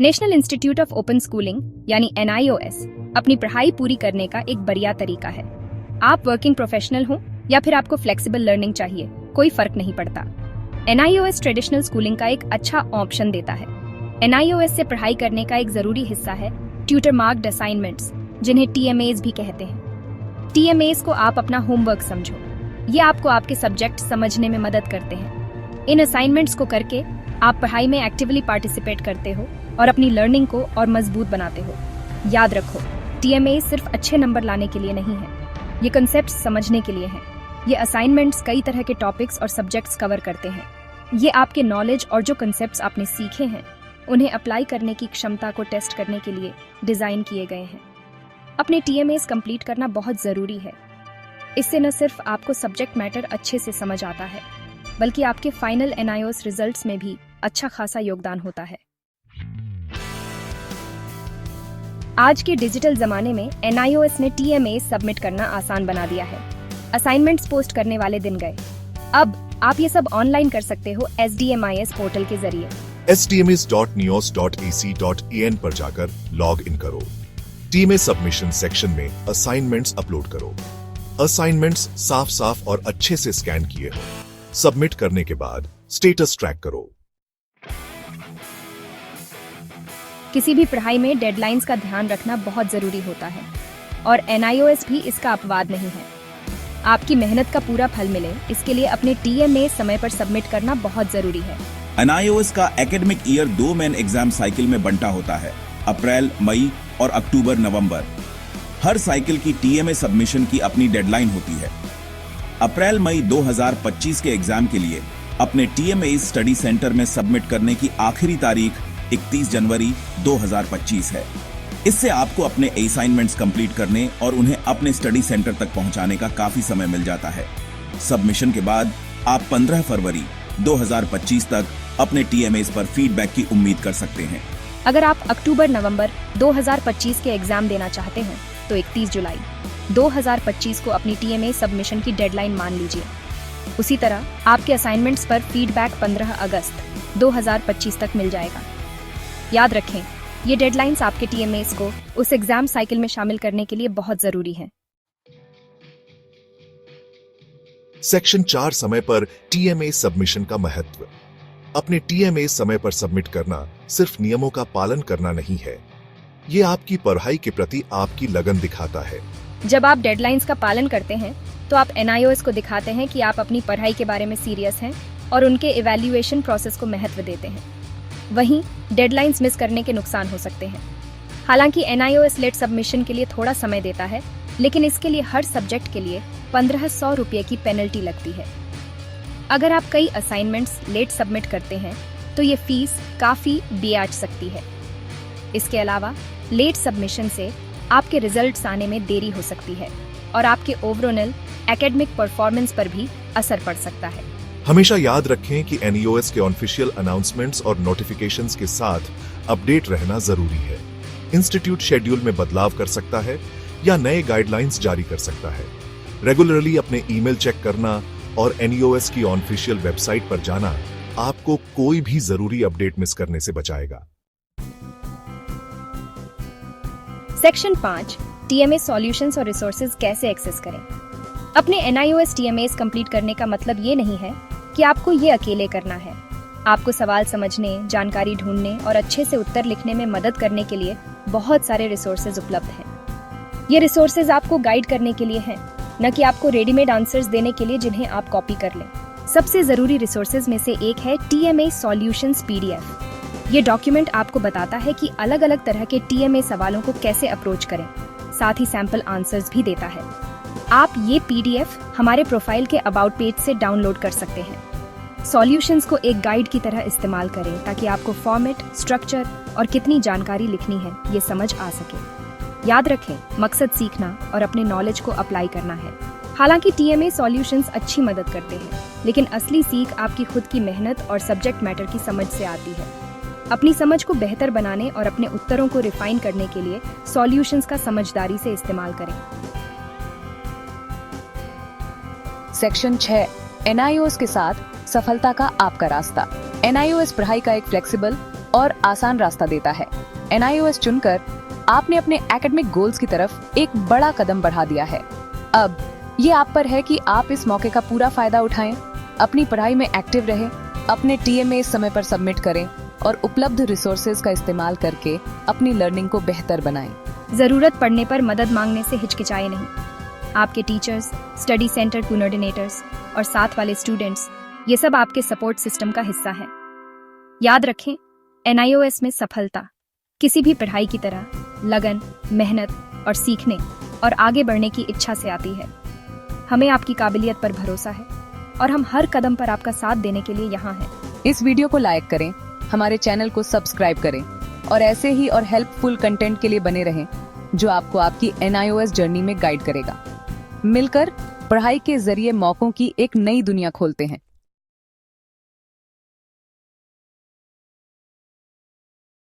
National institute of open schooling यानी NIOS अपनी पढ़ाई पूरी करने का एक बढ़िया तरीका है। आप वर्किंग प्रोफेशनल हो या फिर आपको फ्लेक्सिबल लर्निंग चाहिए, कोई फर्क नहीं पड़ता। NIOS ट्रेडिशनल स्कूलिंग का एक अच्छा ऑप्शन देता है। NIOS से पढ़ाई करने का एक जरूरी हिस्सा है ट्यूटर मार्क्ड असाइनमेंट्स, जिन्हें TMAs भी कहते हैं। TMAs को आप अपना होमवर्क समझो। ये आपको आपके सब्जेक्ट समझने में मदद करते हैं। इन असाइनमेंट्स को करके आप पढ़ाई में एक्टिवली पार्टिसिपेट करते हो और अपनी लर्निंग को और मजबूत बनाते हो। याद रखो, TMA सिर्फ अच्छे नंबर लाने के लिए नहीं है, ये कंसेप्ट समझने के लिए हैं। ये असाइनमेंट्स कई तरह के टॉपिक्स और सब्जेक्ट्स कवर करते हैं। ये आपके नॉलेज और जो कंसेप्ट्स आपने सीखे हैं उन्हें अप्लाई करने की क्षमता को टेस्ट करने के लिए डिजाइन किए गए हैं। अपने TMAs कंप्लीट करना बहुत जरूरी है। इससे न सिर्फ आपको सब्जेक्ट मैटर अच्छे से समझ आता है, बल्कि आपके फाइनल NIOS रिजल्ट्स में भी अच्छा खासा योगदान होता है। आज के डिजिटल जमाने में NIOS ने TMA सबमिट करना आसान बना दिया है। असाइनमेंट्स पोस्ट करने वाले दिन गए। अब आप ये सब ऑनलाइन कर सकते हो SDMIS पोर्टल के जरिए। sdms.neos.ac.in पर जाकर लॉग इन करो। TMA सबमिशन सेक्शन में असाइनमेंट्स अपलोड करो। असाइनमेंट्स साफ साफ और अच्छे से स्कैन किए हो। सबमिट करने के बाद स्टेटस ट्रैक करो। किसी भी पढ़ाई में डेडलाइंस का ध्यान रखना बहुत जरूरी होता है और NIOS भी इसका अपवाद नहीं है। आपकी मेहनत का पूरा फल मिले, इसके लिए अपने TMA समय पर सबमिट करना बहुत जरूरी है। NIOS का academic year 2 main exam cycle में बंटा होता है, अप्रैल, मई और अक्टूबर, नवंबर। हर साइकिल की TMA सबमिशन की अपनी डेडलाइन होती है। अप्रैल मई 2025 के एग्जाम के लिए अपने TMA स्टडी सेंटर में सबमिट करने की आखिरी तारीख 31 जनवरी 2025 है। इससे आपको अपने असाइनमेंट्स कंप्लीट करने और उन्हें अपने स्टडी सेंटर तक पहुंचाने का काफी समय मिल जाता है। सबमिशन के बाद आप 15 फरवरी 2025 तक अपने TMAs पर फीडबैक की उम्मीद कर सकते हैं। अगर आप अक्टूबर-नवंबर 2025 के एग्जाम देना चाहते हैं तो 31 जुलाई 2025 को अपनी TMA सबमिशन की डेडलाइन मान लीजिए। उसी तरह आपके असाइनमेंट्स पर फीडबैक 15 अगस्त 2025 तक मिल जाएगा। याद रखें, ये डेडलाइंस आपके TMAs को उस एग्जाम साइकिल में शामिल करने के लिए बहुत जरूरी हैं। सेक्शन 4 समय पर TMA सबमिशन का महत्व। अपने TMA समय पर सबमिट करना सिर्फ नियमों का पालन करना नहीं है, ये आपकी पढ़ाई के प्रति आपकी लगन दिखाता है। जब आप डेडलाइंस का पालन करते हैं तो आप NIOS को दिखाते हैं कि आप अपनी पढ़ाई के बारे में सीरियस हैं और उनके इवैल्यूएशन प्रोसेस को महत्व देते हैं। वहीं डेडलाइंस मिस करने के नुकसान हो सकते हैं। हालांकि NIOS लेट सबमिशन के लिए थोड़ा समय देता है, लेकिन इसके लिए हर सब्जेक्ट के लिए 1500 रुपये की पेनल्टी लगती है। अगर आप कई असाइनमेंट्स लेट सबमिट करते हैं तो ये फीस काफी बढ़ सकती है। इसके अलावा लेट सबमिशन से आपके रिजल्ट्स आने में देरी हो सकती है और आपके ओवरऑल एकेडमिक परफॉर्मेंस पर भी असर पड़ सकता है। हमेशा याद रखें कि NIOS के ऑफिशियल अनाउंसमेंट्स और नोटिफिकेशंस के साथ अपडेट रहना जरूरी है। इंस्टीट्यूट शेड्यूल में बदलाव कर सकता है या नए गाइडलाइंस जारी कर सकता है। रेगुलरली अपने ईमेल चेक करना और NIOS की ऑफिशियल वेबसाइट पर जाना आपको कोई भी जरूरी अपडेट मिस करने से बचाएगा। सेक्शन 5 TMA सॉल्यूशंस और रिसोर्सेज कैसे एक्सेस करें। अपने NIOS TMAs कंप्लीट करने का मतलब ये नहीं है कि आपको ये अकेले करना है। आपको सवाल समझने, जानकारी ढूंढने और अच्छे से उत्तर लिखने में मदद करने के लिए बहुत सारे रिसोर्सेज उपलब्ध हैं। ये रिसोर्सेज आपको गाइड करने के लिए हैं, न कि आपको रेडीमेड आंसर्स देने के लिए जिन्हें आप कॉपी कर लें। सबसे जरूरी रिसोर्सेज में से एक है TMA सॉल्यूशंस PDF। ये डॉक्यूमेंट आपको बताता है कि अलग अलग तरह के TMA सवालों को कैसे अप्रोच करें, साथ ही सैंपल आंसर्स भी देता है। आप ये PDF हमारे प्रोफाइल के अबाउट पेज से डाउनलोड कर सकते हैं। सॉल्यूशंस को एक गाइड की तरह इस्तेमाल करें ताकि आपको फॉर्मेट, स्ट्रक्चर और कितनी जानकारी लिखनी है ये समझ आ सके। याद रखें, मकसद सीखना और अपने नॉलेज को अप्लाई करना है। हालांकि TMA सॉल्यूशंस अच्छी मदद करते हैं, लेकिन असली सीख आपकी खुद की मेहनत और सब्जेक्ट मैटर की समझ से आती है। अपनी समझ को बेहतर बनाने और अपने उत्तरों को रिफाइन करने के लिए सॉल्यूशंस का समझदारी से इस्तेमाल करें। सेक्शन 6 NIOS के साथ सफलता का आपका रास्ता। NIOS पढ़ाई का एक फ्लेक्सिबल और आसान रास्ता देता है। NIOS चुनकर आपने अपने एकेडमिक गोल्स की तरफ एक बड़ा कदम बढ़ा दिया है। अब ये आप पर है कि आप इस मौके का पूरा फायदा उठाएं, अपनी पढ़ाई में एक्टिव रहें, अपने TMA समय पर सबमिट करें और उपलब्ध रिसोर्सेज का इस्तेमाल करके अपनी लर्निंग को बेहतर बनाएं। जरूरत पड़ने पर मदद मांगने से हिचकिचाए नहीं। आपके टीचर्स, स्टडी सेंटर कोऑर्डिनेटर्स और साथ वाले स्टूडेंट्स, ये सब आपके सपोर्ट सिस्टम का हिस्सा है। याद रखें, NIOS में सफलता किसी भी पढ़ाई की तरह लगन, मेहनत और सीखने और आगे बढ़ने की इच्छा से आती है। हमें आपकी काबिलियत पर भरोसा है और हम हर कदम पर आपका साथ देने के लिए यहाँ हैं। इस वीडियो को लाइक करें, हमारे चैनल को सब्सक्राइब करें और ऐसे ही और हेल्पफुल कंटेंट के लिए बने रहें जो आपको आपकी NIOS जर्नी में गाइड करेगा। मिलकर पढ़ाई के जरिए मौकों की एक नई दुनिया खोलते हैं।